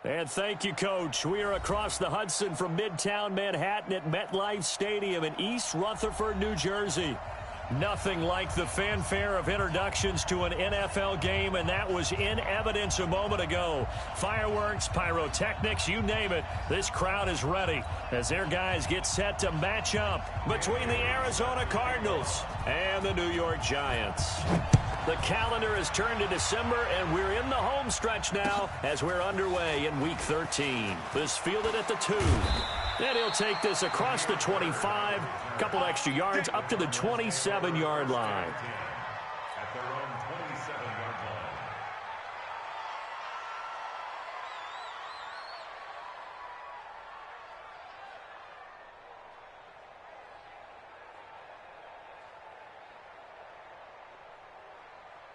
And thank you, Coach. We are across the Hudson from Midtown Manhattan at MetLife Stadium in East Rutherford, New Jersey. Nothing like the fanfare of introductions to an NFL game, and that was in evidence a moment ago. Fireworks, pyrotechnics, you name it. This crowd is ready as their guys get set to match up between the Arizona Cardinals and the New York Giants. The calendar has turned to December, and we're in the home stretch now as we're underway in Week 13. This fielded at the 2. And he'll take this across the 25, couple extra yards up to the 27-yard line. At their own 27-yard line.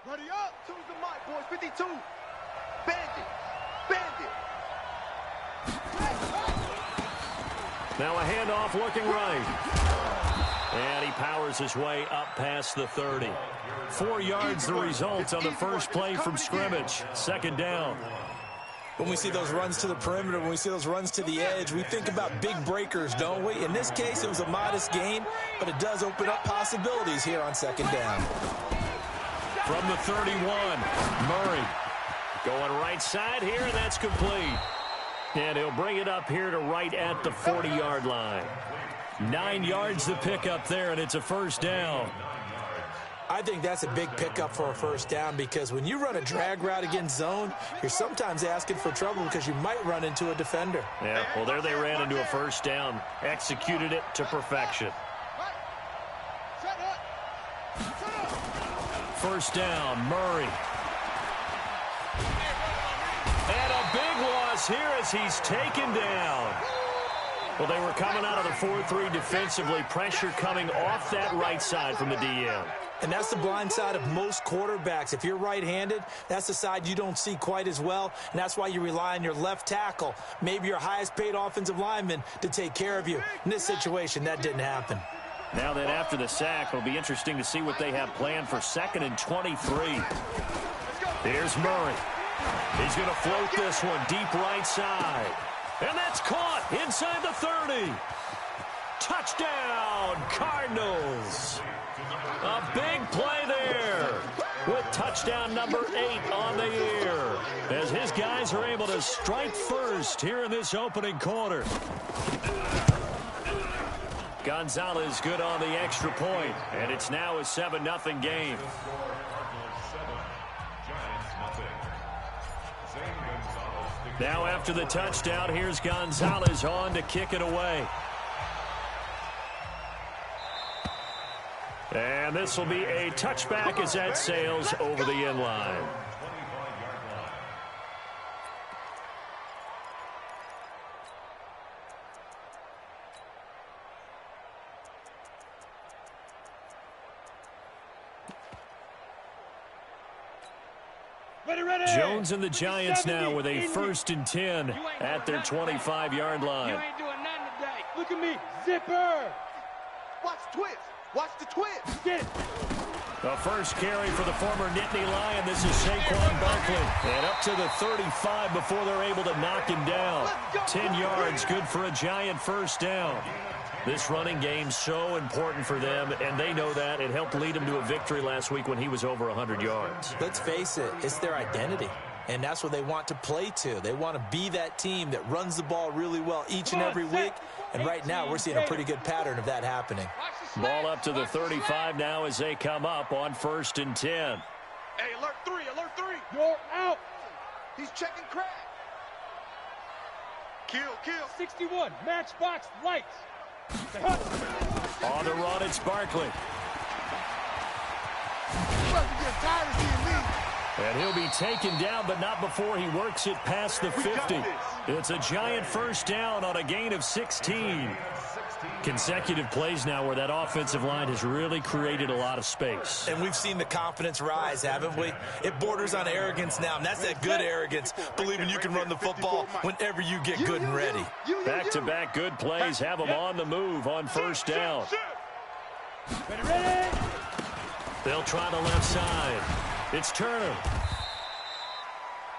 Ready up. Choose the mic, boys. 52. Bandit. Bandit. Now a handoff looking right. And he powers his way up past the 30. 4 yards the result on the first play from scrimmage. Second down. When we see those runs to the perimeter, when we see those runs to the edge, we think about big breakers, don't we? In this case, it was a modest gain, but it does open up possibilities here on second down. From the 31, Murray going right side here, and that's complete. And he'll bring it up here to right at the 40-yard line. 9 yards to pick up there, and it's a first down. I think that's a big pickup for a first down because when you run a drag route against zone, you're sometimes asking for trouble because you might run into a defender. Yeah, well, there they ran into a first down. Executed it to perfection. First down, Murray. And a big loss here as he's taken down. Well, they were coming out of the 4-3 defensively. Pressure coming off that right side from the DN. And that's the blind side of most quarterbacks. If you're right-handed, that's the side you don't see quite as well, and that's why you rely on your left tackle, maybe your highest-paid offensive lineman, to take care of you. In this situation, that didn't happen. Now that after the sack, it'll be interesting to see what they have planned for 2nd and 23. Here's Murray. He's going to float this one deep right side. And that's caught inside the 30. Touchdown, Cardinals. A big play there with touchdown number 8 on the year as his guys are able to strike first here in this opening quarter. Gonzalez good on the extra point, and it's now a 7-0 game. Now after the touchdown, here's Gonzalez on to kick it away. And this will be a touchback as that sails over the end line. Jones and the Giants now with a 1st and 10 at their 25-yard line. You ain't doing nothing today. Look at me. Zipper. Watch the twist. Watch the twist. Get it. The first carry for the former Nittany Lion. This is Saquon Barkley. And up to the 35 before they're able to knock him down. 10 yards, good for a Giant first down. This running game so important for them, and they know that. It helped lead them to a victory last week when he was over 100 yards. Let's face it, it's their identity, and that's what they want to play to. They want to be that team that runs the ball really well each and every week, and right now we're seeing a pretty good pattern of that happening. Ball up to the 35 now as they come up on 1st and 10. Hey, alert 3, alert 3. You're out. He's checking crack. Kill. 61, matchbox lights. On the run, it's Barkley. And he'll be taken down, but not before he works it past the 50. It's a Giant first down on a gain of 16. Consecutive plays now where that offensive line has really created a lot of space. And we've seen the confidence rise, haven't we? It borders on arrogance now, and that's that good arrogance, believing you can run the football whenever you get good and ready. Back-to-back good plays have them on the move on first down. They'll try the left side. It's Turner.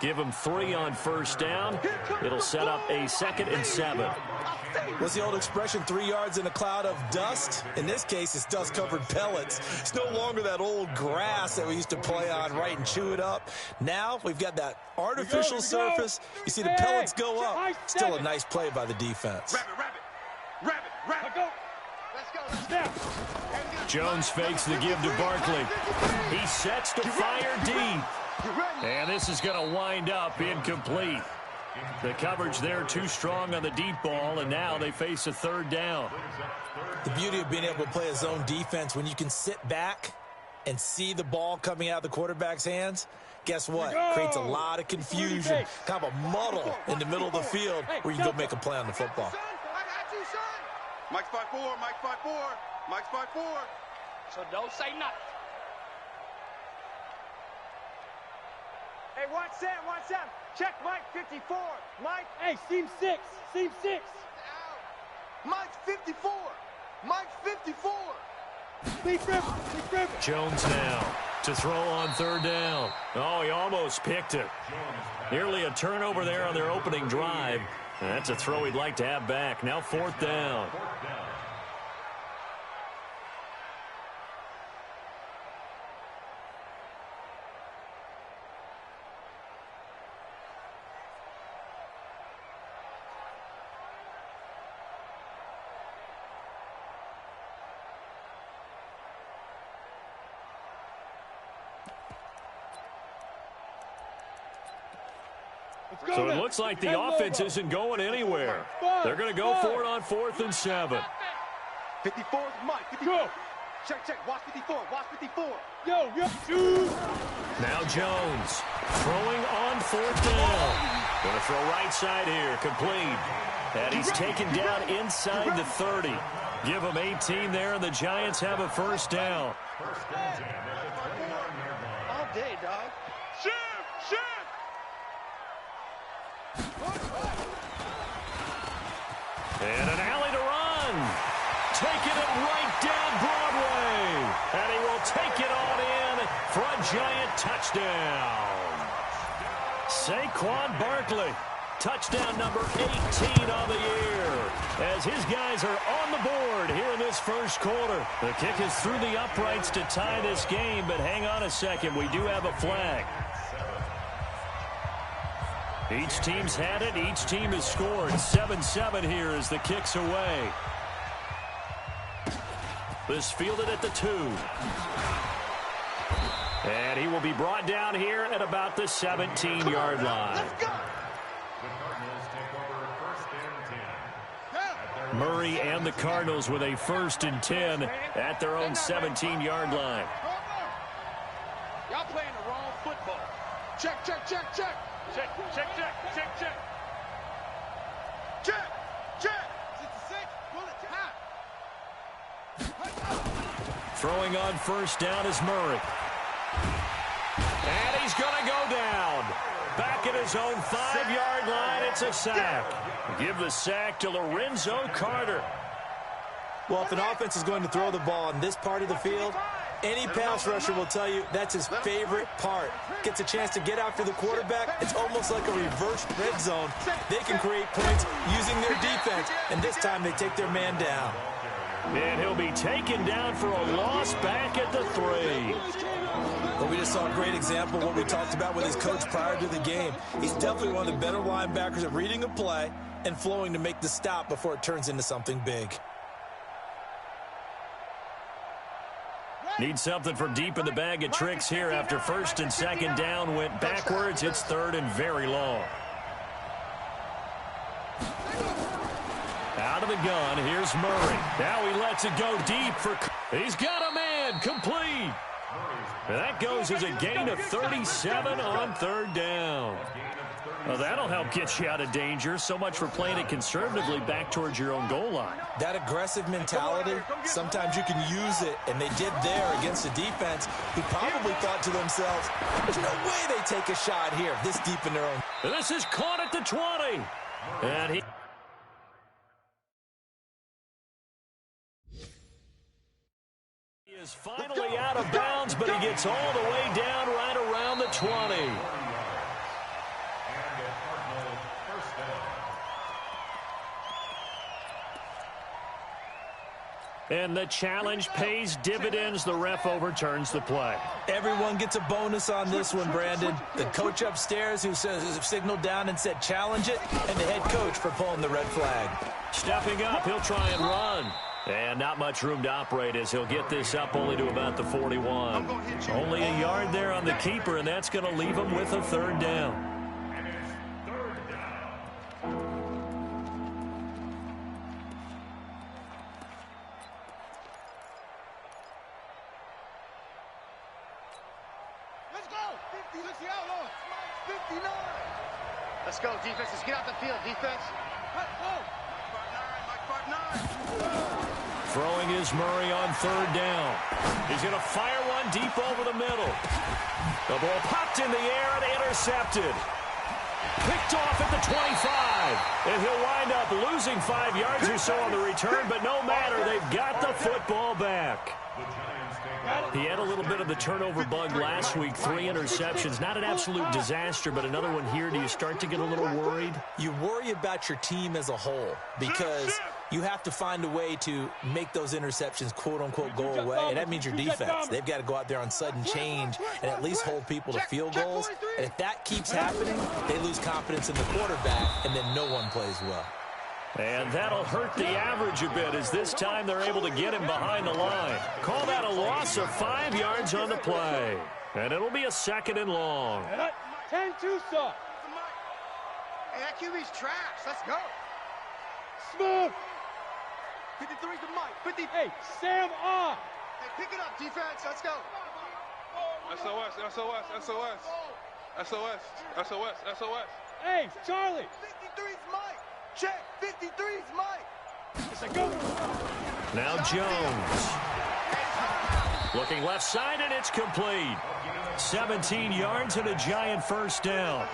Give him 3 on first down. It'll set up a 2nd and 7. What's the old expression, 3 yards in a cloud of dust? In this case, it's dust-covered pellets. It's no longer that old grass that we used to play on, right, and chew it up. Now we've got that artificial surface. You see the pellets go up. Still a nice play by the defense. Rabbit. Let's go. Jones fakes the give to Barkley. He sets to fire deep. And this is going to wind up incomplete. The coverage there too strong on the deep ball, and now they face a 3rd down. The beauty of being able to play a zone defense, when you can sit back and see the ball coming out of the quarterback's hands, guess what? Creates a lot of confusion, kind of a muddle in the middle of the field where you can go make a play on the football. Mike's 5'4", Mike's 5'4", Mike's 5'4". So don't say nothing. Hey, watch Sam. Check Mike 54. Mike. Hey, seam 6. Mike's 54. Mike's 54. Leaf River. Jones now to throw on 3rd down. Oh, he almost picked it. Nearly a turnover there on their opening drive. That's a throw he'd like to have back. Now 4th down. So it looks like the offense isn't going anywhere. They're going to go for it on 4th and 7. 54 is Mike. 54. Check. Watch 54. Yo. Now Jones throwing on 4th down. Going to throw right side here. Complete. And he's taken down inside the 30. Give him 18 there, and the Giants have a 1st down. All day, dog. Shift. And an alley to run. Taking it right down Broadway. And he will take it on in for a Giant touchdown. Saquon Barkley, touchdown number 18 on the year. As his guys are on the board here in this 1st quarter. The kick is through the uprights to tie this game, but hang on a second. We do have a flag. Each team's had it. Each team has scored. 7-7 here as the kick's away. This fielded at the 2. And he will be brought down here at about the 17-yard line. Murray and the Cardinals with a 1st and 10 at their own 17-yard line. Y'all playing the wrong football. Check. Check. Throwing on 1st down is Murray. And he's going to go down. Back at his own 5-yard line, it's a sack. Give the sack to Lorenzo Carter. Well, if an offense is going to throw the ball in this part of the field, any pass rusher will tell you that's his favorite part. Gets a chance to get after the quarterback. It's almost like a reverse red zone. They can create points using their defense, and this time they take their man down. And he'll be taken down for a loss back at the 3. Well, we just saw a great example of what we talked about with his coach prior to the game. He's definitely one of the better linebackers at reading a play and flowing to make the stop before it turns into something big. Need something for deep in the bag of tricks here after 1st and 2nd down went backwards. It's 3rd and very long. Out of the gun, here's Murray. Now he lets it go deep for... He's got a man, complete. And that goes as a gain of 37 on 3rd down. Well, that'll help get you out of danger. So much for playing it conservatively back towards your own goal line. That aggressive mentality, sometimes you can use it, and they did there against the defense who probably thought to themselves, there's no way they take a shot here this deep in their own. And this is caught at the 20. And he is finally out of bounds, but he gets all the way down right around the 20. And the challenge pays dividends. The ref overturns the play. Everyone gets a bonus on this one, Brandon. The coach upstairs who signaled down and said challenge it, and the head coach for pulling the red flag. Stepping up, he'll try and run. And not much room to operate as he'll get this up only to about the 41. Only a yard there on the keeper, and that's going to leave him with a third down. Let's go, defense. Let's get out the field, defense. Throwing is Murray on third down. He's going to fire one deep over the middle. The ball popped in the air and intercepted. Picked off at the 25. And he'll wind up losing 5 yards or so on the return, but no matter, they've got the football back. He had a little bit of the turnover bug last week, 3 interceptions. Not an absolute disaster, but another one here. Do you start to get a little worried? You worry about your team as a whole because you have to find a way to make those interceptions, quote-unquote, go away, and that means your defense. They've got to go out there on sudden change and at least hold people to field goals. And if that keeps happening, they lose confidence in the quarterback, and then no one plays well. And that'll hurt the average a bit as this time they're able to get him behind the line. Call that a loss of 5 yards on the play. And it'll be a 2nd and long. 10-2, son. Hey, that QB's trash. Let's go. Smooth. 53's the mic. 50. Hey, Sam on. Hey, pick it up, defense. Let's go. SOS, SOS, SOS. SOS, SOS, SOS. Hey, Charlie. 53's Mike. Check. 53's Mike. It's a go. Now Jones. Looking left side, and it's complete. 17 yards and a giant first down.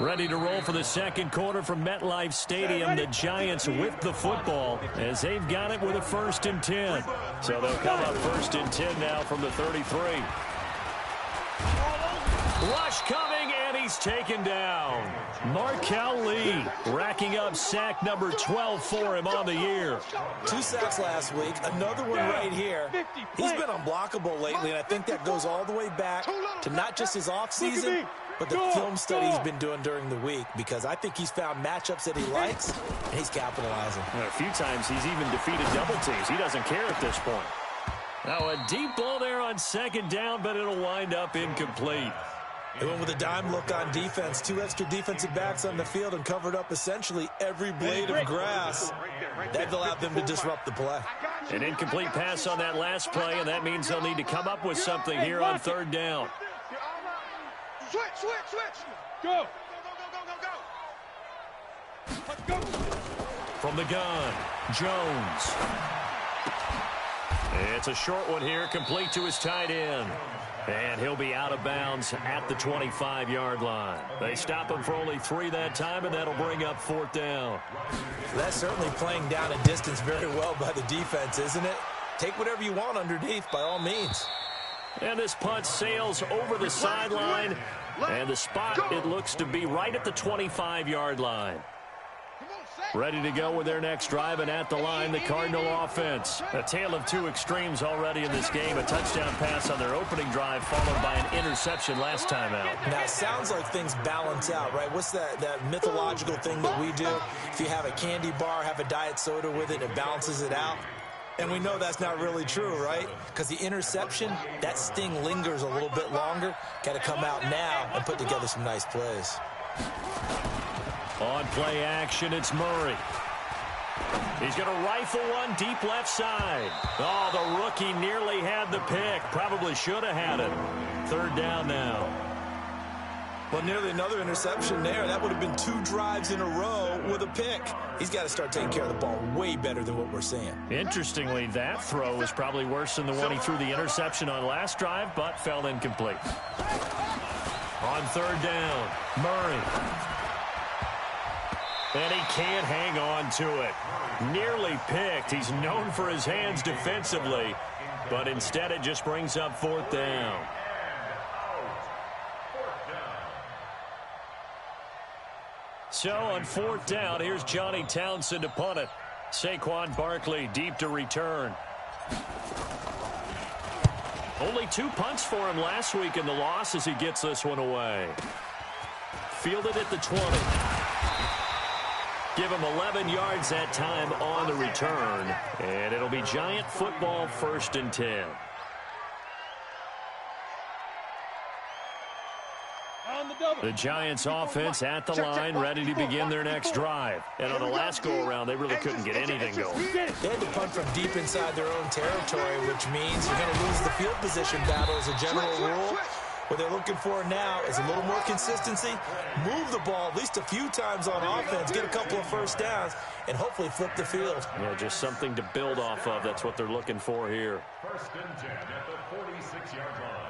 Ready to roll for the second quarter from MetLife Stadium. The Giants with the football as they've got it with a 1st and 10. So they'll come up 1st and 10 now from the 33. Rush coming, and he's taken down. Markel Lee racking up sack number 12 for him on the year. 2 sacks last week, another one right here. He's been unblockable lately, and I think that goes all the way back to not just his offseason, but the film study he's been doing during the week, because I think he's found matchups that he likes, and he's capitalizing. A few times he's even defeated double teams. He doesn't care at this point. Now a deep ball there on 2nd down, but it'll wind up incomplete. They went with a dime look on defense. 2 extra defensive backs on the field and covered up essentially every blade of grass. That allowed them to disrupt the play. An incomplete pass on that last play, and that means they'll need to come up with something here on 3rd down. Switch. Go. Go. From the gun, Jones. It's a short one here, complete to his tight end. And he'll be out of bounds at the 25-yard line. They stop him for only 3 that time, and that'll bring up 4th down. That's certainly playing down a distance very well by the defense, isn't it? Take whatever you want underneath, by all means. And this punt sails over the sideline, and the spot, it looks to be right at the 25-yard line. Ready to go with their next drive, and at the line, the Cardinal offense. A tale of 2 extremes already in this game. A touchdown pass on their opening drive, followed by an interception last time out. Now, it sounds like things balance out, right? What's that mythological thing that we do? If you have a candy bar, have a diet soda with it, it balances it out. And we know that's not really true, right? Because the interception, that sting lingers a little bit longer. Got to come out now and put together some nice plays. On play action, it's Murray. He's going to rifle one deep left side. Oh, the rookie nearly had the pick. Probably should have had it. 3rd down now. Well, nearly another interception there. That would have been 2 drives in a row with a pick. He's got to start taking care of the ball way better than what we're seeing. Interestingly, that throw was probably worse than the one he threw the interception on last drive, but fell incomplete. On 3rd down, Murray. And he can't hang on to it. Nearly picked. He's known for his hands defensively, but instead it just brings up 4th down. So on 4th down, here's Johnny Townsend to punt it. Saquon Barkley deep to return. Only 2 punts for him last week in the loss as he gets this one away. Fielded at the 20. Give him 11 yards that time on the return. And it'll be Giant football, 1st and 10. The Giants offense at the line, ready to begin their next drive. And on the last go-around, they really couldn't get anything going. They had to punt from deep inside their own territory, which means you're going to lose the field position battle as a general rule. What they're looking for now is a little more consistency, move the ball at least a few times on offense, get a couple of first downs, and hopefully flip the field. Yeah, just something to build off of. That's what they're looking for here. 1st and 10 at the 46-yard line.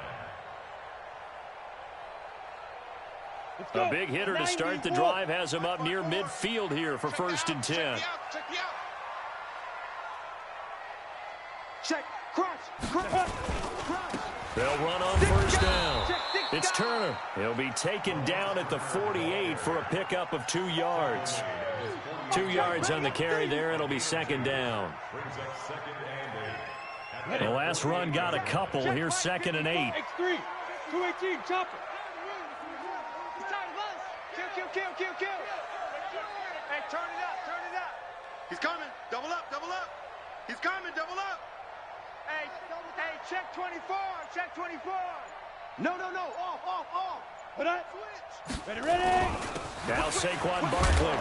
A big hitter to start the drive has him up near midfield here for 1st and 10. Check, cross. They'll run on 1st down. It's Turner. He'll be taken down at the 48 for a pickup of 2 yards. 2 yards on the carry there. It'll be 2nd down. The last run got a couple. Here's 2nd and 8. X3, 218, chopper. Kill. Hey, turn it up. He's coming. Double up. He's coming, double up. Hey, check 24. No. Off. Put up. Ready. Now Saquon Barkley.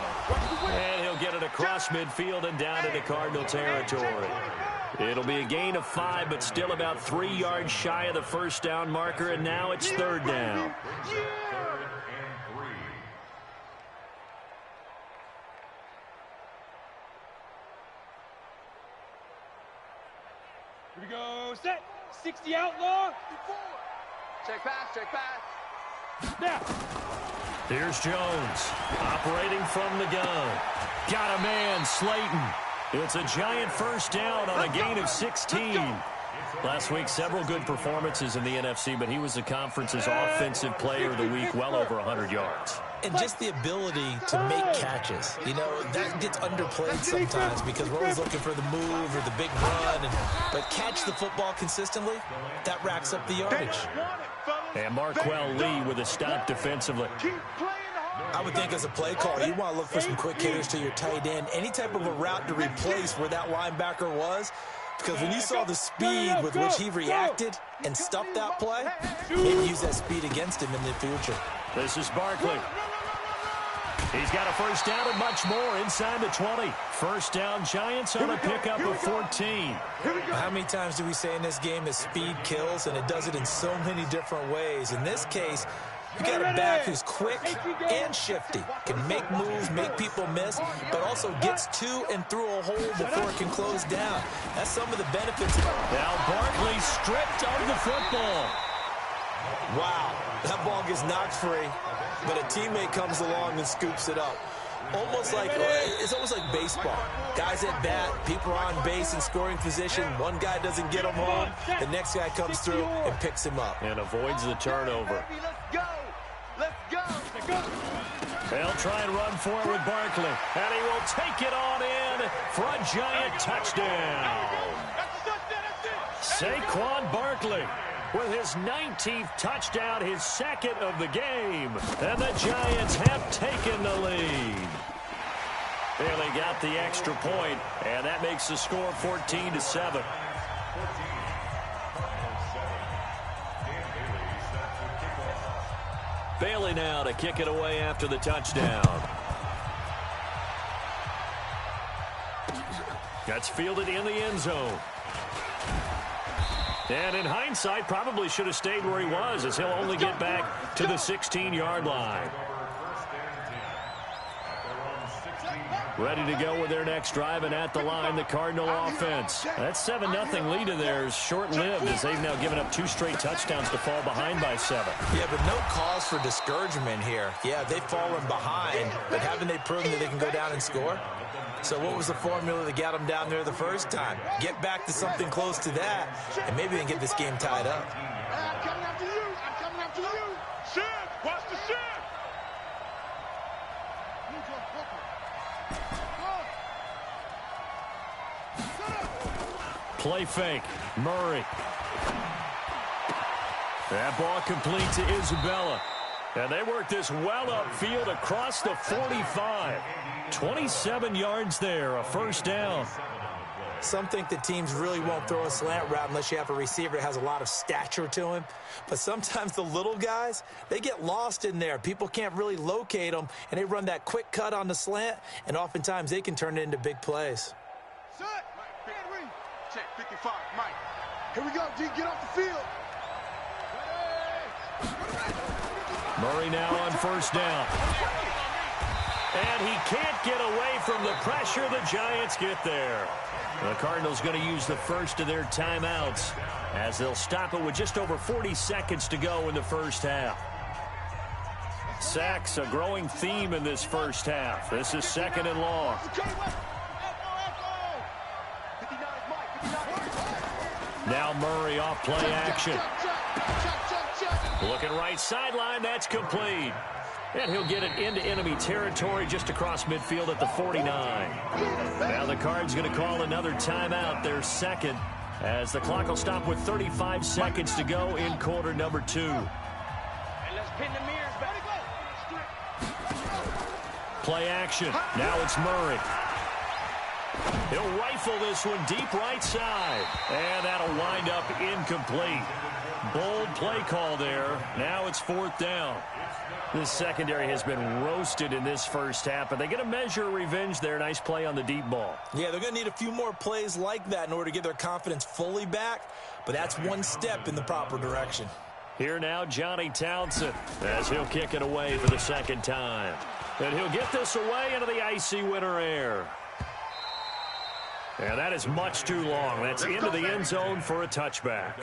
And he'll get it across midfield and down into Cardinal territory. It'll be a gain of 5, but still about 3 yards shy of the 1st down marker, and now it's 3rd down. Here we go, set. 60 outlaw. Check pass. Now. Here's Jones, operating from the gun. Got a man, Slayton. It's a Giant 1st down on a gain of 16. Last week, several good performances in the NFC, but he was the conference's offensive player of the week, well over 100 yards. And just the ability to make catches. You know, that gets underplayed sometimes because we're always looking for the move or the big run. But catch the football consistently, that racks up the yardage. And Marquell Lee with a stop defensively. I would think as a play caller, you want to look for some quick hitters to your tight end. Any type of a route to replace where that linebacker was. Because when you saw the speed with which he reacted and stuffed that play, maybe use that speed against him in the future. This is Barkley. He's got a 1st down and much more inside the 20. 1st down Giants on a pickup of 14. How many times do we say in this game that speed kills, and it does it in so many different ways? In this case, you got a back who's quick and shifty, can make moves, make people miss, but also gets to and through a hole before it can close down. That's some of the benefits. Now Barkley stripped of the football. Wow, that ball gets knocked free, but a teammate comes along and scoops it up. It's almost like baseball. Guys at bat, people are on base in scoring position. One guy doesn't get him home. The next guy comes through and picks him up. And avoids the turnover. Let's go. They'll try and run for it with Barkley. And he will take it on in for a Giant touchdown. Saquon Barkley with his 19th touchdown, his 2nd of the game. And the Giants have taken the lead. Bailey got the extra point, and that makes the score 14-7. Bailey now to kick it away after the touchdown. That's fielded in the end zone. And in hindsight, probably should have stayed where he was, as he'll only get back to the 16-yard line. Ready to go with their next drive, and at the line, the Cardinal offense. That 7-0 lead of theirs short-lived, as they've now given up 2 straight touchdowns to fall behind by 7. Yeah, but no cause for discouragement here. Yeah, they've fallen behind, but haven't they proven that they can go down and score? So what was the formula that got them down there the first time? Get back to something close to that, and maybe they can get this game tied up. I'm coming after you. I'm coming after you. Shit, watch the shit. Play fake. Murray. That ball complete to Isabella. And they work this well upfield across the 45. 27 yards there, a first down. Some think that teams really won't throw a slant route unless you have a receiver that has a lot of stature to him. But sometimes the little guys, they get lost in there. People can't really locate them, and they run that quick cut on the slant, and oftentimes they can turn it into big plays. Set. Check 55, Mike. Here we go, D. Get off the field. Murray now on first down. And he can't get away from the pressure. The Giants get there. The Cardinals going to use the first of their timeouts as they'll stop it with just over 40 seconds to go in the first half. Sacks, a growing theme in this first half. This is second and long. Now Murray off play action. Looking right sideline, that's complete. And he'll get it into enemy territory just across midfield at the 49. Now the Cards going to call another timeout, their second, as the clock will stop with 35 seconds to go in quarter number 2. And let's pin the mirrors back. Play action. Now it's Murray. He'll rifle this one deep right side. And that'll wind up incomplete. Bold play call there. Now it's fourth down. This secondary has been roasted in this first half, but they get a measure of revenge there. Nice play on the deep ball. Yeah, they're going to need a few more plays like that in order to get their confidence fully back, but that's one step in the proper direction. Here now, Johnny Townsend, as he'll kick it away for the second time. And he'll get this away into the icy winter air. And that is much too long. That's into the end zone for a touchback.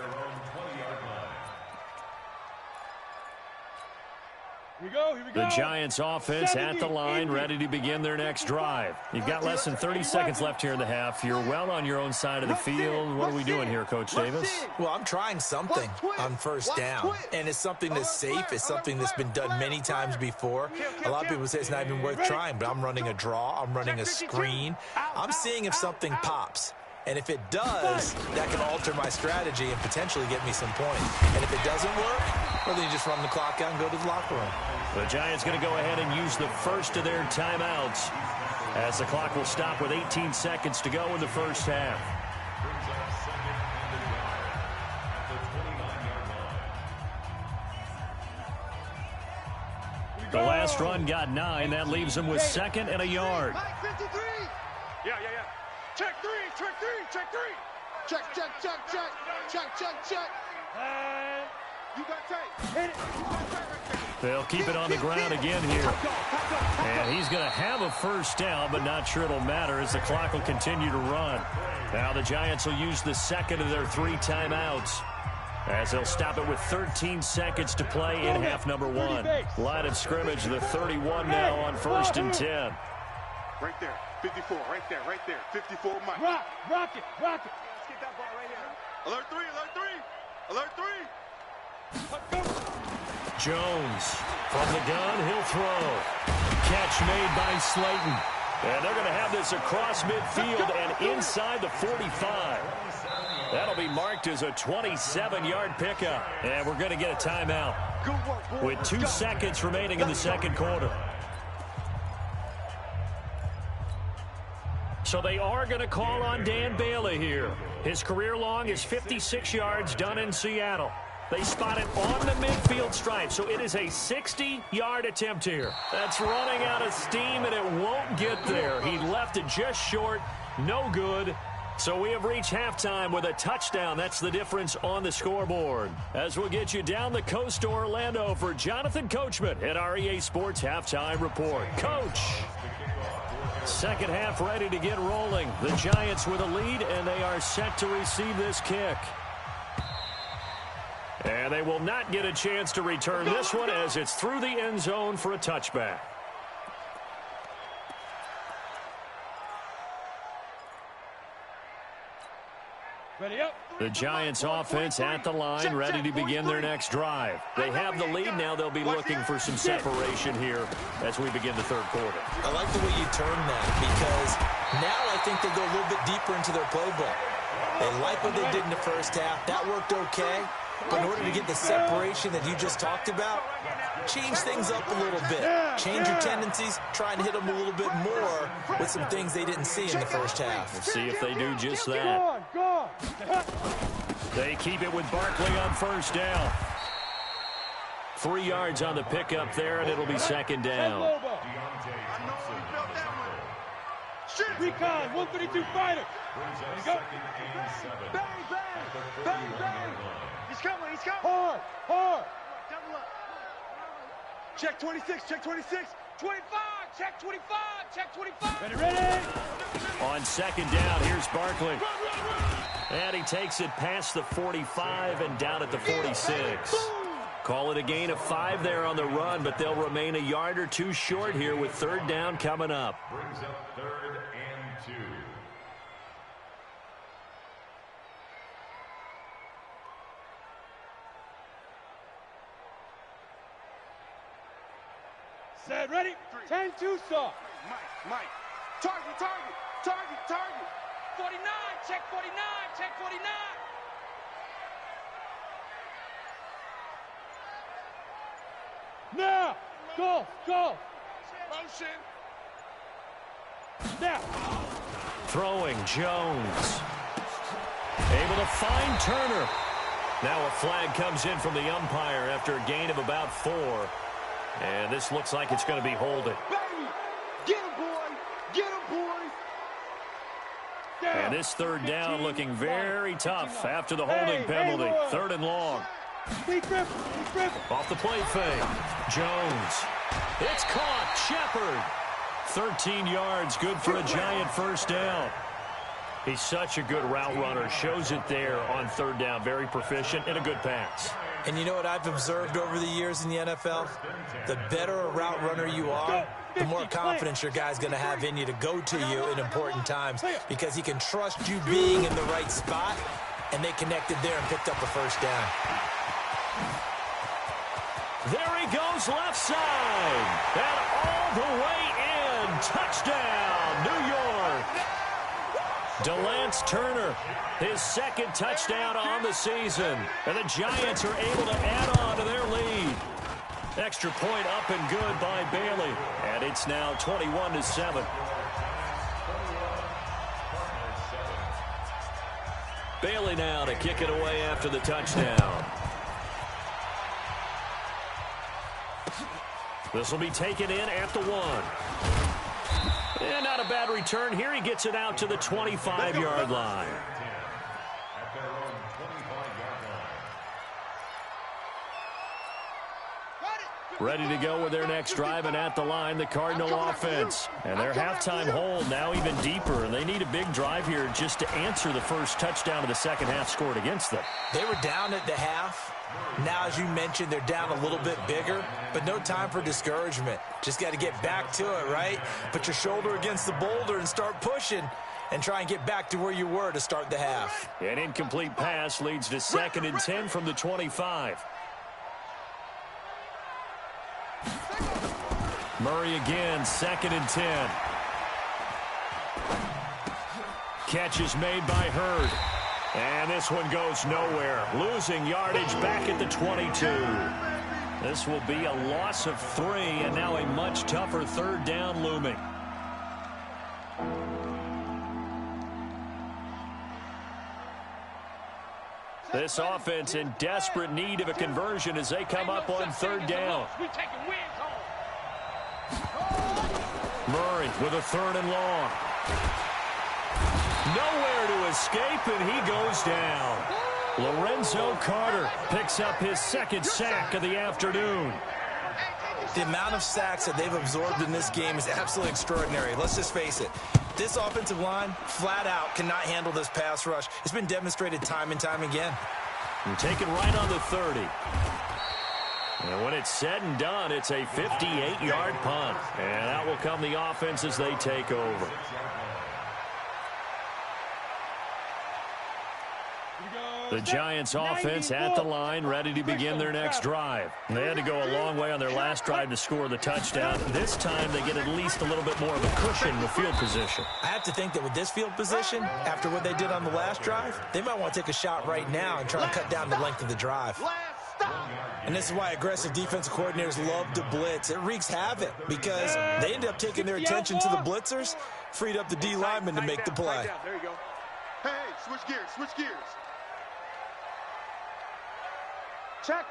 Here we go. The Giants offense at the line, ready to begin their next drive. You've got less than 30 seconds left here in the half. You're well on your own side of the field. What are we doing here, Coach Davis? Well, I'm trying something on first down, and it's something that's safe. It's something that's been done many times before. A lot of people say it's not even worth trying, but I'm running a draw. I'm running a screen. I'm seeing if something pops. And if it does, that can alter my strategy and potentially get me some points. And if it doesn't work, well, then you just run the clock out and go to the locker room. The Giants going to go ahead and use the first of their timeouts as the clock will stop with 18 seconds to go in the first half. The last run got 9. That leaves them with second and a yard. Yeah. Check three. Check. And you got tape. Hit it. They'll keep it on the ground again here. And he's going to have a first down, but not sure it'll matter as the clock will continue to run. Now the Giants will use the second of their 3 timeouts as they'll stop it with 13 seconds to play in half number 1. Line of scrimmage, the 31 now on 1st and 10. Right there. 54, right there. 54, Mike. Rock it. Let's get that ball right here. Alert 3. Jones from the gun, he'll throw. Catch made by Slayton. And they're going to have this across midfield and inside the 45. That'll be marked as a 27-yard pickup. And we're going to get a timeout with 2 seconds remaining in the second quarter. So they are going to call on Dan Bailey here. His career long is 56 yards done in Seattle. They spot it on the midfield stripe, so it is a 60-yard attempt here. That's running out of steam, and it won't get there. He left it just short. No good. So we have reached halftime with a touchdown. That's the difference on the scoreboard. As we'll get you down the coast to Orlando for Jonathan Coachman at our EA Sports Halftime Report. Coach. Second half ready to get rolling. The Giants with a lead, and they are set to receive this kick. And they will not get a chance to return this one as it's through the end zone for a touchback. The Giants offense at the line, ready to begin their next drive. They have the lead now. They'll be looking for some separation here as we begin the third quarter. I like the way you turn that because now I think they go a little bit deeper into their playbook. They like what they did in the first half. That worked okay. But in order to get the separation that you just talked about, change things up a little bit. Change your tendencies, try and hit them a little bit more with some things they didn't see in the first half. Let's see if they do just that. They keep it with Barkley on first down. 3 yards on the pickup there, and it'll be second down. Recon, 132 fighter. There you go. Bang, bang, bang, bang. He's coming, he's coming. Hard, hard. Double up. Check 26, check 26. 25, check 25, check 25. Ready, ready. On second down, here's Barkley. And he takes it past the 45 and down at the 46. Call it a gain of 5 there on the run, but they'll remain a yard or two short here with third down coming up. Brings up 3rd and 2. Set, ready? 10-2 saw. Mike. Target, target, target, target. 49, check 49, check 49. Now, go. Motion. Now. Throwing, Jones. Able to find Turner. Now a flag comes in from the umpire after a gain of about 4. And this looks like it's going to be holding. Get him, boy. Get him, boys. And this third down looking very tough after the holding penalty. 3rd and long. Off the play fake. Jones. It's caught. Shepard. 13 yards. Good for a giant first down. He's such a good route runner. Shows it there on 3rd down. Very proficient and a good pass. And you know what I've observed over the years in the NFL? The better a route runner you are, the more confidence your guy's going to have in you to go to you in important times because he can trust you being in the right spot, and they connected there and picked up the first down. There he goes left side. And all the way in. Touchdown, New York. DeLance Turner, his 2nd touchdown on the season. And the Giants are able to add on to their lead. Extra point up and good by Bailey. And it's now 21-7. Bailey now to kick it away after the touchdown. This will be taken in at the 1. And not a bad return here. He gets it out to the 25-yard line. At their own 25-yard line. Ready to go with their next drive, and at the line, the Cardinal offense. And their halftime hold now even deeper, and they need a big drive here just to answer the first touchdown of the second half scored against them. They were down at the half. Now, as you mentioned, they're down a little bit bigger, but no time for discouragement. Just got to get back to it, right? Put your shoulder against the boulder and start pushing and try and get back to where you were to start the half. An incomplete pass leads to 2nd and 10 from the 25. Murray again, 2nd and 10. Catch is made by Hurd. And this one goes nowhere. Losing yardage back at the 22. This will be a loss of 3, and now a much tougher 3rd down looming. This offense in desperate need of a conversion as they come up on 3rd down. Murray with a 3rd and long. Nowhere to escape, and he goes down. Lorenzo Carter picks up his 2nd sack of the afternoon. The amount of sacks that they've absorbed in this game is absolutely extraordinary. Let's just face it. This offensive line, flat out, cannot handle this pass rush. It's been demonstrated time and time again. And taken right on the 30. And when it's said and done, it's a 58-yard punt. And out will come the offense as they take over. Here we go. The Giants offense at the line, ready to begin their next drive. They had to go a long way on their last drive to score the touchdown. This time they get at least a little bit more of a cushion with field position. I have to think that with this field position, after what they did on the last drive, they might want to take a shot right now and try and cut down the length of the drive. And this is why aggressive defensive coordinators love to blitz. It wreaks havoc because they end up taking their attention to the blitzers, freed up the D lineman to make the play. There you go. Hey, switch gears, switch gears. Check.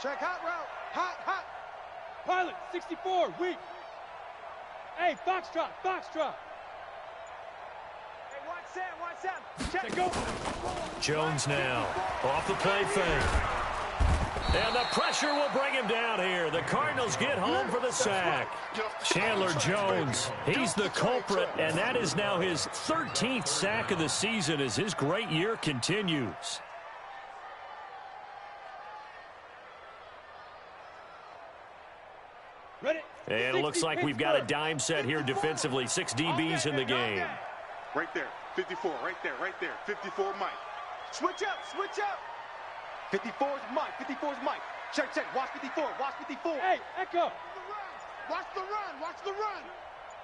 Check, hot route. Hot. Pilot, 64, weak. Hey, foxtrot. Hey, watch Sam. Check, go. Jones now, off the play fake. And the pressure will bring him down here. The Cardinals get home for the sack. Chandler Jones, he's the culprit, and that is now his 13th sack of the season as his great year continues. Ready? And it looks like we've got a dime set here defensively. 6 DBs in the game. Right there. 54, right there. 54, Mike. Switch up. 54 is Mike. Check. Watch 54. Hey, Echo. Watch the run.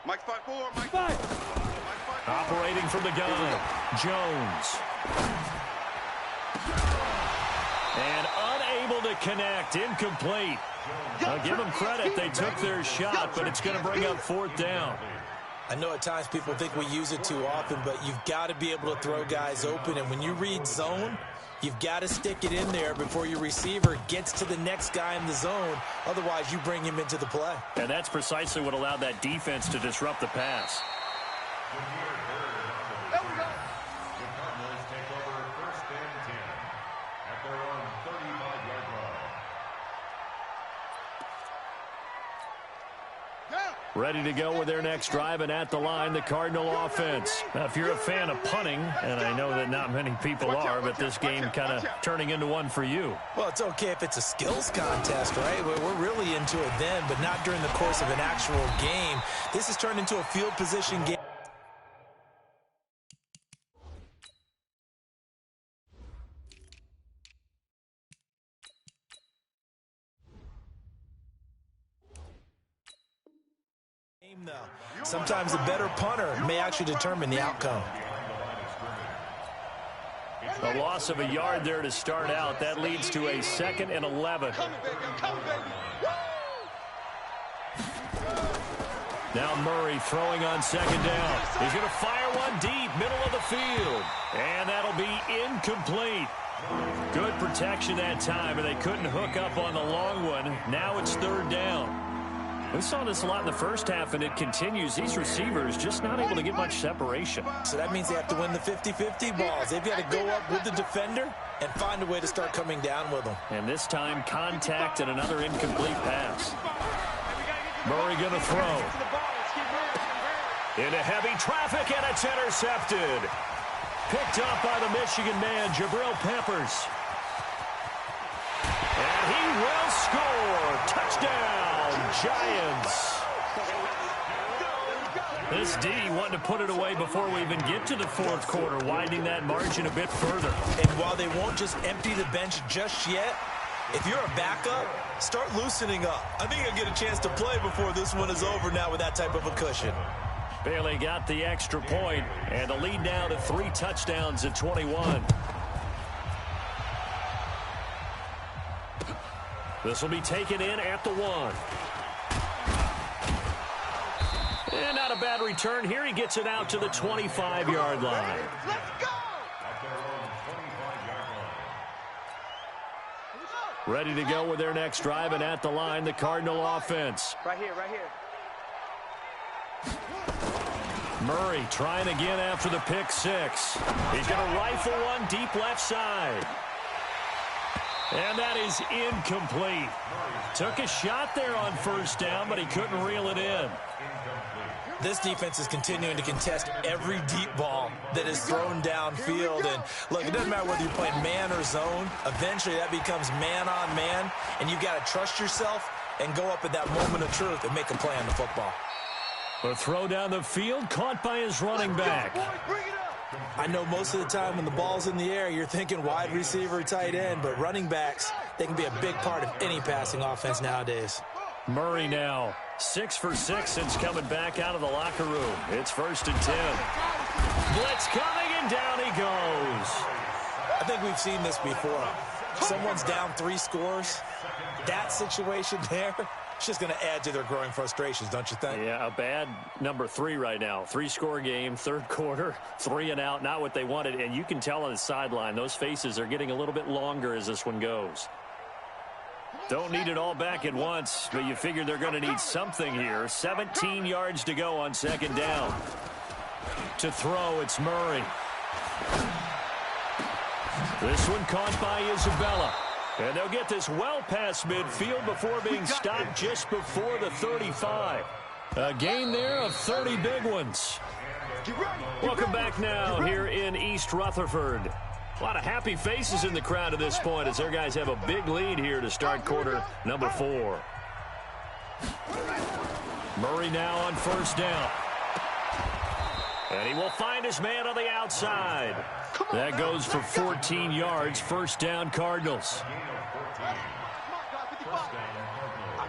Mike's 5'4", Mike. 5. Operating from the gun, Jones. And unable to connect, incomplete. I'll give them credit, they took their shot, but it's going to bring up 4th down. I know at times people think we use it too often, but you've got to be able to throw guys open. And when you read zone, you've got to stick it in there before your receiver gets to the next guy in the zone. Otherwise, you bring him into the play. And that's precisely what allowed that defense to disrupt the pass. There we go. The Cardinals take over 1st and 10 at their own 35-yard line. Ready to go with their next drive, and at the line, the Cardinal offense. Now, if you're a fan of punting, and I know that not many people are, but this game kind of turning into one for you. Well, it's okay if it's a skills contest, right? We're really into it then, but not during the course of an actual game. This has turned into a field position game. Sometimes a better punter may actually determine the outcome. A loss of a yard there to start out. That leads to a 2nd and 11. Now Murray throwing on 2nd down. He's going to fire one deep, middle of the field. And that'll be incomplete. Good protection that time, and they couldn't hook up on the long one. Now it's 3rd down. We saw this a lot in the first half, and it continues. These receivers just not able to get much separation. So that means they have to win the 50-50 balls. They've got to go up with the defender and find a way to start coming down with them. And this time, contact and another incomplete pass. Murray going to throw. Into heavy traffic, and it's intercepted. Picked up by the Michigan man, Jabril Peppers. And he will score. Touchdown. Giants. This D wanting to put it away before we even get to the 4th quarter, widening that margin a bit further. And while they won't just empty the bench just yet, if you're a backup, start loosening up. I think you'll get a chance to play before this one is over now with that type of a cushion. Bailey got the extra point, and the lead now to 3 touchdowns at 21. This will be taken in at the 1. And not a bad return here. He gets it out to the 25-yard line. Let's go! At their own 25-yard line. Ready to go with their next drive, and at the line, the Cardinal offense. Right here. Murray trying again after the pick 6. He's going to rifle one deep left side. And that is incomplete. Took a shot there on 1st down, but he couldn't reel it in. This defense is continuing to contest every deep ball that is thrown downfield. And look, it doesn't matter whether you're playing man or zone. Eventually that becomes man on man, and you've got to trust yourself and go up at that moment of truth and make a play on the football. A throw down the field, caught by his running back. I know most of the time when the ball's in the air, you're thinking wide receiver, tight end, but running backs, they can be a big part of any passing offense nowadays. Murray now 6 for 6 since coming back out of the locker room. It's 1st and 10. Blitz coming, and down he goes. I think we've seen this before. Someone's down 3 scores. That situation there, it's just going to add to their growing frustrations, don't you think? Yeah, a bad number 3 right now. 3-score game, 3rd quarter, 3 and out, not what they wanted. And you can tell on the sideline, those faces are getting a little bit longer as this one goes. Don't need it all back at once, but you figure they're going to need something here. 17 yards to go on 2nd down. To throw, it's Murray. This one caught by Isabella. And they'll get this well past midfield before being stopped just before the 35. A gain there of 30 big ones. Welcome back now here in East Rutherford. A lot of happy faces in the crowd at this point as their guys have a big lead here to start quarter number 4. Murray now on 1st down. And he will find his man on the outside. That goes for 14 yards. 1st down, Cardinals. I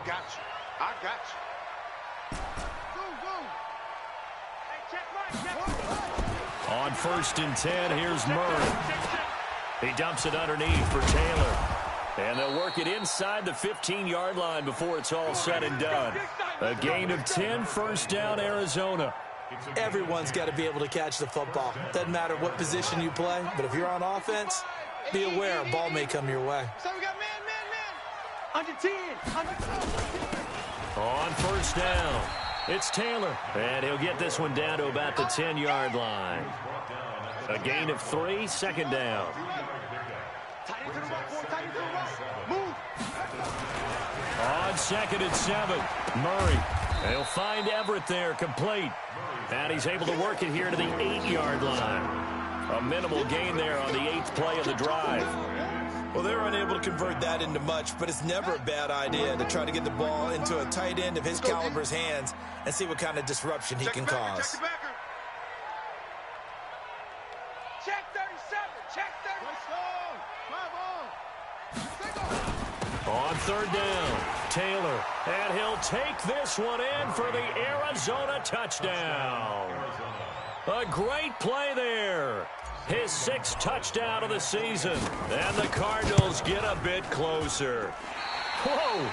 got you. I got you. On 1st and 10, here's Murray. He dumps it underneath for Taylor. And they'll work it inside the 15-yard line before it's all said and done. A gain of 10, 1st down, Arizona. Everyone's got to be able to catch the football. Doesn't matter what position you play, but if you're on offense, be aware a ball may come your way. So we got man. Under 10. On 1st down, it's Taylor. And he'll get this one down to about the 10-yard line. A gain of 3, 2nd down. Tight into the right, boy. Tight into the right. Move. On 2nd and 7, Murray. He'll find Everett there, complete. And he's able to work it here to the 8-yard line. A minimal gain there on the 8th play of the drive. Well, they're unable to convert that into much, but it's never a bad idea to try to get the ball into a tight end of his caliber's hands and see what kind of disruption he can cause. Check 37. Check 37. On 3rd down, Taylor. And he'll take this one in for the Arizona touchdown. A great play there. His 6th touchdown of the season. And the Cardinals get a bit closer. Whoa!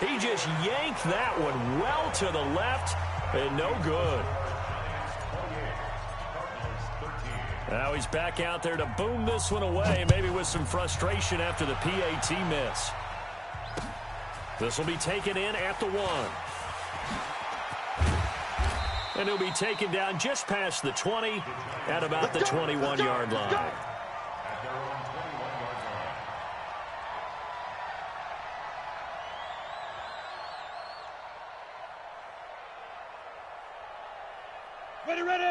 He just yanked that one well to the left and no good. Now he's back out there to boom this one away, maybe with some frustration after the PAT miss. This will be taken in at the 1. And he'll be taken down just past the 20 at about the 21-yard line.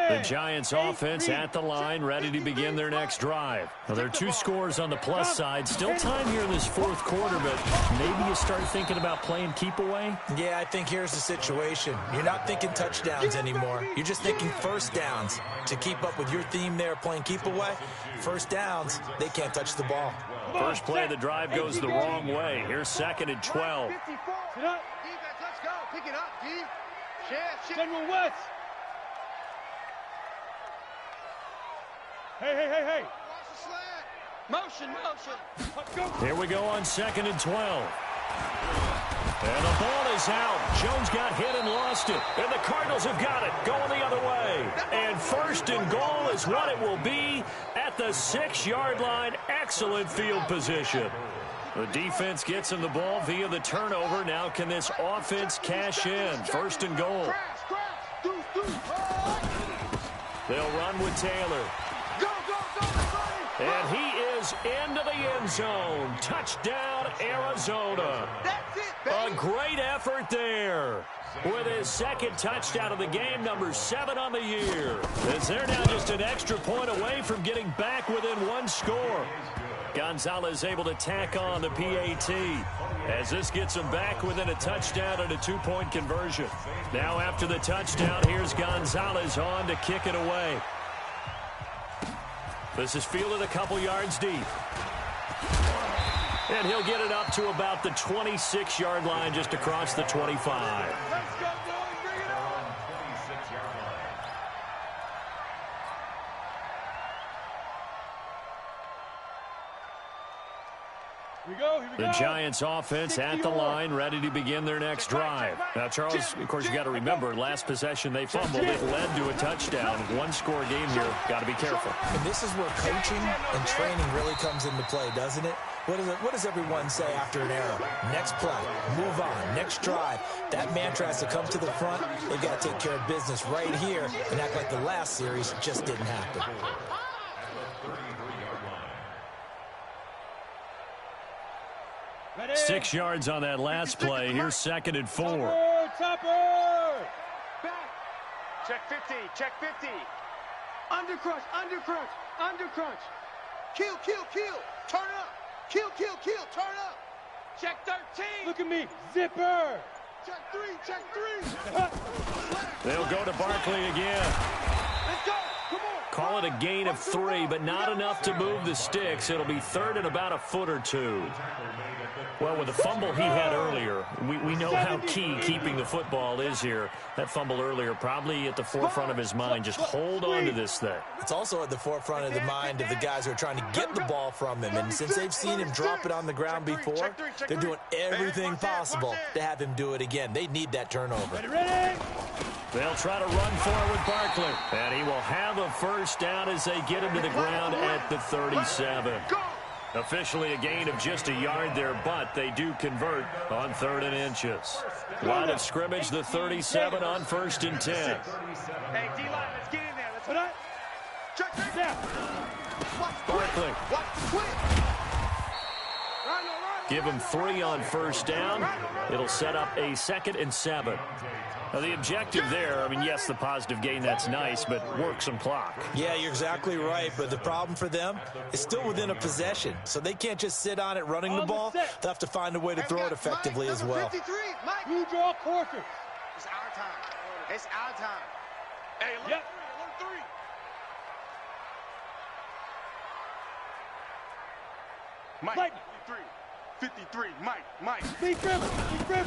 The Giants offense at the line, ready to begin their next drive. Now, there are 2 scores on the plus side. Still time here in this 4th quarter, but maybe you start thinking about playing keep away? Yeah, I think here's the situation. You're not thinking touchdowns anymore. You're just thinking 1st downs. To keep up with your theme there, playing keep away, 1st downs, they can't touch the ball. First play of the drive goes the wrong way. Here's 2nd and 12. Defense, let's go. Pick it up, D. General West. Hey. Watch the slant. Motion. Let's go. Here we go on 2nd and 12. And the ball is out. Jones got hit and lost it. And the Cardinals have got it, going the other way. And 1st and goal is what it will be at the 6-yard line. Excellent field position. The defense gets him the ball via the turnover. Now can this offense cash in? 1st and goal. They'll run with Taylor. And he is into the end zone. Touchdown, Arizona. A great effort there. With his 2nd touchdown of the game, number 7 on the year. As they're now just an extra point away from getting back within 1 score. Gonzalez able to tack on the PAT. As this gets him back within a touchdown and a 2-point conversion. Now after the touchdown, here's Gonzalez on to kick it away. This is fielded a couple yards deep. And he'll get it up to about the 26-yard line, just across the 25. Let's go, boys. Bring it on. 26-yard line. Here we go. Here we go. The Giants offense at the line, ready to begin their next drive. Now, Charles, of course, you got to remember, last possession they fumbled. It led to a touchdown. One-score game here. Got to be careful. And this is where coaching and training really comes into play, doesn't it? What does everyone say after an error? Next play, move on, next drive. That mantra has to come to the front. They've got to take care of business right here and act like the last series just didn't happen. 6 yards on that last play. Here's 2nd and 4. Topper! Back. Check 50. Check 50. Under crunch. Under crunch. Under crunch. Kill. Turn up. Kill. Turn up. Check 13. Look at me. Zipper. Check 3. Check 3. They'll go to Barkley again. Let's go. Come on. Call it a gain of 3, but not enough to move the sticks. It'll be 3rd and about a foot or 2. Well, with the fumble he had earlier, we know how key keeping the football is here. That fumble earlier probably at the forefront of his mind. Just hold on to this thing. It's also at the forefront of the mind of the guys who are trying to get the ball from him. And since they've seen him drop it on the ground before, they're doing everything possible to have him do it again. They need that turnover. Ready? They'll try to run for it with Barkley. And he will have a first down as they get him to the ground at the 37. Officially a gain of just a yard there, but they do convert on 3rd and inches. Line of scrimmage, the 37 on 1st and 10. Hey, D-line, let's get in there. Let's put it. Check down. Barkley. Give him 3 on 1st down. It'll set up a 2nd and 7. Now, the objective there, I mean, yes, the positive gain, that's nice, but work some clock. Yeah, you're exactly right, but the problem for them is still within a possession, so they can't just sit on it running the ball. They'll have to find a way to throw it effectively as well. You draw quarters. It's our time. It's our time. Hey, look. Yep. Mike. 53. Mike.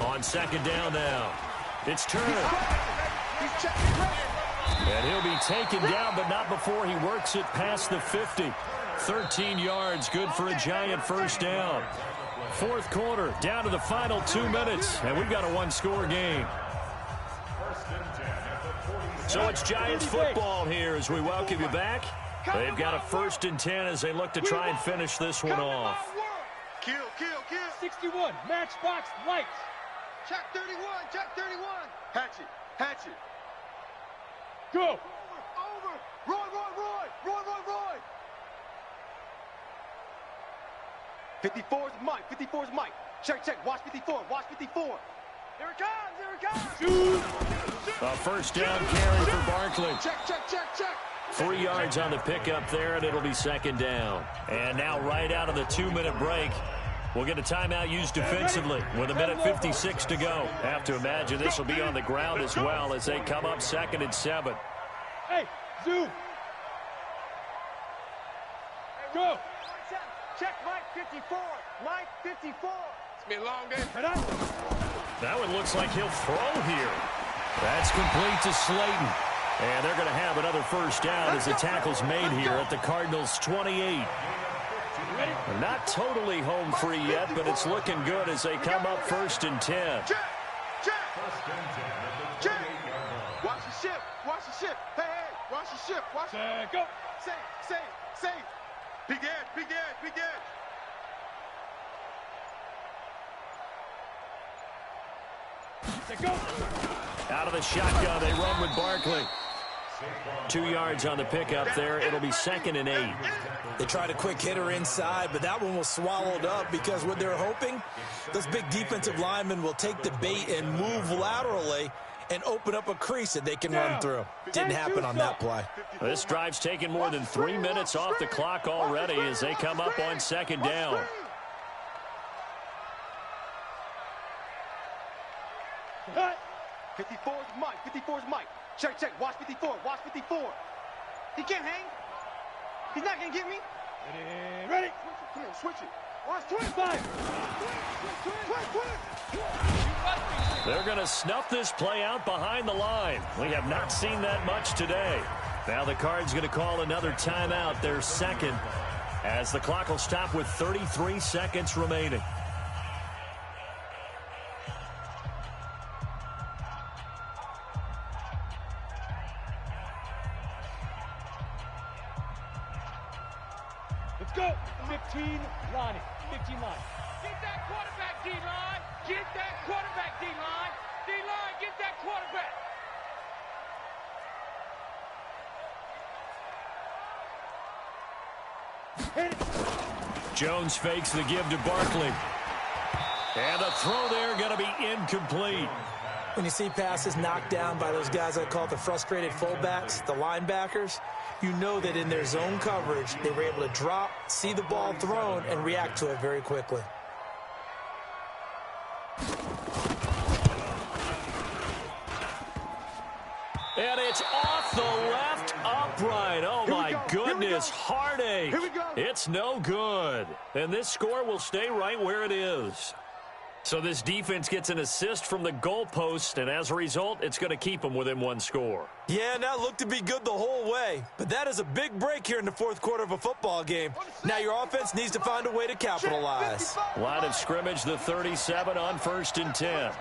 On 2nd down now. It's Turner. And he'll be taken down, but not before he works it past the 50. 13 yards, good for a Giant first down. 4th quarter, down to the final 2 minutes, and we've got a one-score game. So it's Giants football here as we welcome you back. They've got a 1st and 10 as they look to try and finish this one off. Kill. 61, matchbox lights. Check 31. Hatchet. Go. Over. Roy. 54's Mike. Check. Watch 54. Here it comes. Shoot. A first down carry for Barkley. Check. 3 yards on the pickup there, and it'll be 2nd down. And now right out of the 2-minute break, we'll get a timeout used defensively with 1:56 to go. Have to imagine this will be on the ground as well as they come up 2nd and 7. Hey, zoom. Go. Check Mike 54. Mike 54. It's been a long day. That one looks like he'll throw here. That's complete to Slayton. And they're going to have another first down as the tackle's made here at the Cardinals' 28. Not totally home free yet, but it's looking good as they come up 1st and 10. Check. Watch the ship. Hey, watch the ship. Go. Safe. Big edge. Go. Out of the shotgun, they run with Barkley. 2 yards on the pickup there. It'll be 2nd and 8. They tried a quick hitter inside, but that one was swallowed up because what they're hoping, those big defensive linemen will take the bait and move laterally and open up a crease that they can run through. Didn't happen on that play. This drive's taken more than 3 minutes off the clock already as they come up on 2nd down. Cut. 54's Mike. Check. Watch 54. He can't hang. He's not going to get me. Ready? Come here, switch it. Watch, twin, fire. They're going to snuff this play out behind the line. We have not seen that much today. Now the Cards going to call another timeout, their second, as the clock will stop with 33 seconds remaining. Let's go. 15 line. 15 line. Get that quarterback, D-line. Get that quarterback, D-line. D-line, get that quarterback. Jones fakes the give to Barkley. And the throw there going to be incomplete. When you see passes knocked down by those guys I call the frustrated fullbacks, the linebackers, you know that in their zone coverage, they were able to drop, see the ball thrown, and react to it very quickly. And it's off the left upright. Oh, my goodness. Heartache. It's no good. And this score will stay right where it is. So this defense gets an assist from the goalpost, and as a result, it's going to keep them within one score. Yeah, and that looked to be good the whole way. But that is a big break here in the fourth quarter of a football game. Now your offense needs to find a way to capitalize. Line of scrimmage, the 37 on 1st and 10.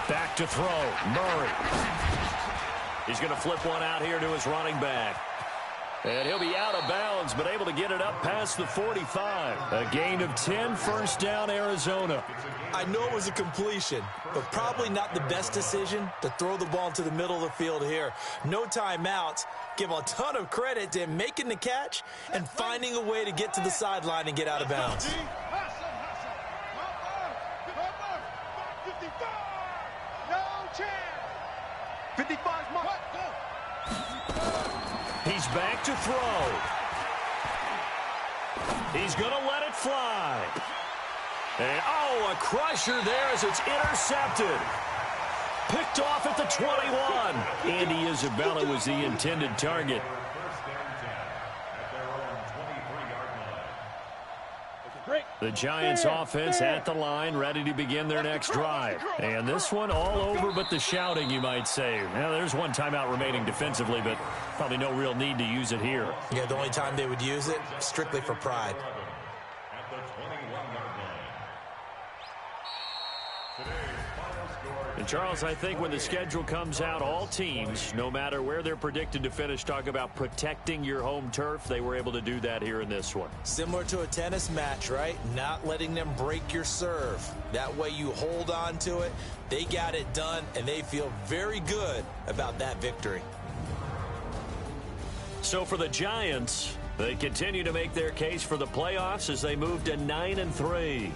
Back to throw, Murray. He's going to flip one out here to his running back. And he'll be out of bounds, but able to get it up past the 45. A gain of 10, first down, Arizona. I know it was a completion, but probably not the best decision to throw the ball into the middle of the field here. No timeouts. Give a ton of credit to him making the catch and finding a way to get to the sideline and get out of bounds. No chance. 55's mark. He's back to throw. He's going to let it fly. And, oh, a crusher there as it's intercepted. Picked off at the 21. Andy Isabella was the intended target. The Giants offense at the line, ready to begin their next drive. And this one all over but the shouting, you might say. Now, there's one timeout remaining defensively, but probably no real need to use it here. Yeah, the only time they would use it, strictly for pride. And, Charles, I think when the schedule comes out, all teams, no matter where they're predicted to finish, talk about protecting your home turf. They were able to do that here in this one. Similar to a tennis match, right? Not letting them break your serve. That way you hold on to it. They got it done, and they feel very good about that victory. So for the Giants, they continue to make their case for the playoffs as they move to 9-3.